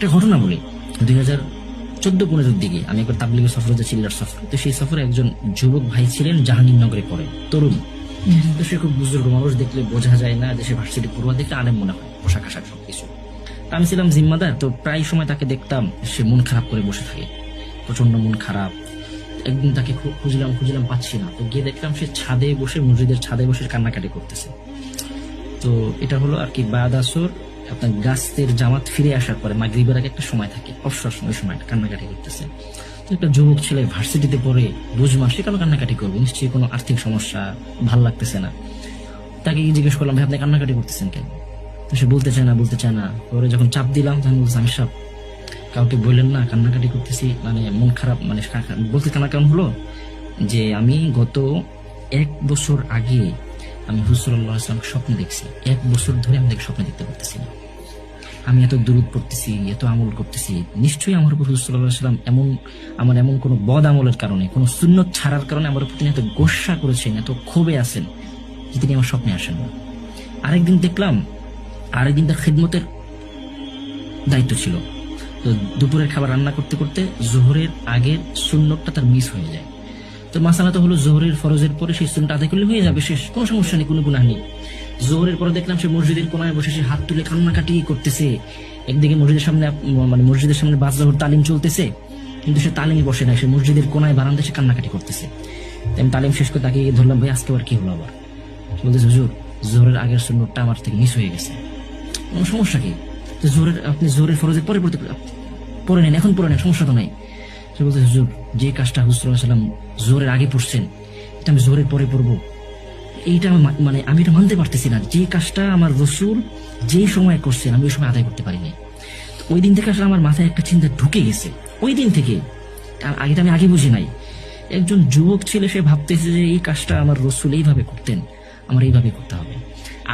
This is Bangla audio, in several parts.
একটা ঘটনা বলি। 2014-15 দিকে আমি একবার তাবলিগের সফরে যাচ্ছি, চিল্লার সফরে। তো সেই সফরে একজন যুবক ভাই ছিলেন, জাহাঙ্গীরনগরে পড়েন, তরুণ। তো সে খুব বুজুর্গ মানুষ, দেখলে বোঝা যায় না, দেশে ভার্সিটি পড়ুয়া দেখলে আলেম মনে হয়, পোশাক আশাক সবকিছু। আমি ছিলাম জিম্মাদার, তো প্রায় সময় তাকে দেখতাম সে মন খারাপ করে বসে থাকে, প্রচন্ড মন খারাপ। একদিন তাকে খুঁজলাম পাচ্ছি না, তো গিয়ে দেখলাম সে ছাদে বসে, মসজিদের ছাদে বসে কান্নাকাটি করতেছে। তো এটা হলো আর কি বাদ আসর, আপনার গাছের জামাত ফিরে আসার পরে মাগরিবের আগে একটা সময় থাকে, অবসর সময়, সময় কান্নাকাটি করতেছে। তো একটা যুবক ছেলে ভার্সিটিতে পড়ে, বুঝমা, সে কেন কান্নাকাটি করবে? নিশ্চয়ই কোনো আর্থিক সমস্যা, ভাল লাগতেছে না। তাকে জিজ্ঞেস করলাম, ভাই আপনি কান্নাকাটি করতেছেন কেন? তো সে বলতে চায় না। পরে যখন চাপ দিলাম, তখন বলছে, আমি সব কাউকে বললেন না কান্নাকাটি করতেছি, মানে মন খারাপ, মানে বলতে কান্না কেমন হলো যে আমি গত 1 বছর আগে আমি হুজুর সাল্লাল্লাহু আলাইহি ওয়াসাল্লামকে স্বপ্নে দেখছি। 1 বছর ধরে আমি তাকে স্বপ্নে দেখতে পারতেছি না। আমি এত দুরূদ পড়তেছি, এত আমল করতেছি, নিশ্চয়ই আমার উপর হুজুর সাল্লাল্লাহু আলাইহি ওয়াসাল্লাম আমার এমন কোনো বদ আমলের কারণে, কোনো সুন্নত ছাড়ার কারণে আমার উপর তিনি এত গোস্বা করেছেন, এত ক্ষোভে আছেন যে তিনি আমার স্বপ্নে আসেন না। আরেকদিন দেখলাম, আরেকদিন তার খিদমতের দায়িত্ব ছিল। তো দুপুরের খাবার রান্না করতে করতে জোহরের আগের সুন্নতটা তার মিস হয়ে যায়। তো মাসালা তো হলো জোহরের ফরজের পরে সেই সুন্নতটা আদায় করলে হয়ে যাবে, শেষ, কোনো সমস্যা নেই, কোনো গুনাহ নেই। জোহরের পরে দেখলাম সে মসজিদের কোনায় বসে সে হাত তুলে কান্নাকাটি করতেছে। একদিকে মসজিদের সামনে বাদ জোহর তালিম চলতেছে, কিন্তু সে তালিমে বসে না, সে মসজিদের কোনায় বারান্দায় সে কান্নাকাটি করতেছে। আমি তালিম শেষ করে তাকে ধরলাম, ভাই আজকে আবার কি হলো? আবার বলতেছে, হুজুর জোহরের আগের সুন্নতটা আমার থেকে মিস হয়ে গেছে। কোনো সমস্যা কি? আপনি জোহরের ফরজের পরে পড়ে নেন, এখন পড়ে নেন, সমস্যা তো নাই। সে বলতে, হুজুর যে কাজটা হুজুর সাল্লাল্লাহু আলাইহি ওয়াসাল্লাম জোহরের আগে পড়ছেন, এটা আমি জোহরের পরে পড়বো, এইটা আমি এটা মানতে পারতেছি না। যে কাজটা আমার রাসূল যেই সময় করছেন আমি ওই সময় আদায় করতে পারি নাই। ওই দিন থেকে আসলে আমার মাথায় একটা চিন্তা ঢুকে গেছে, ওই দিন থেকে। আগে আমি আগে বুঝি নাই। একজন যুবক ছেলে সে ভাবতেছে যে এই কাজটা আমার রাসূল এইভাবে করতেন, আমার এইভাবে করতে হবে।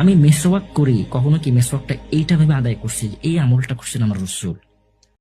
আমি মেসওয়াক করি, কখনো কি মেসওয়াকটা এইটা ভেবে আদায় করছি যে এই আমলটা করছেন আমার রাসূল?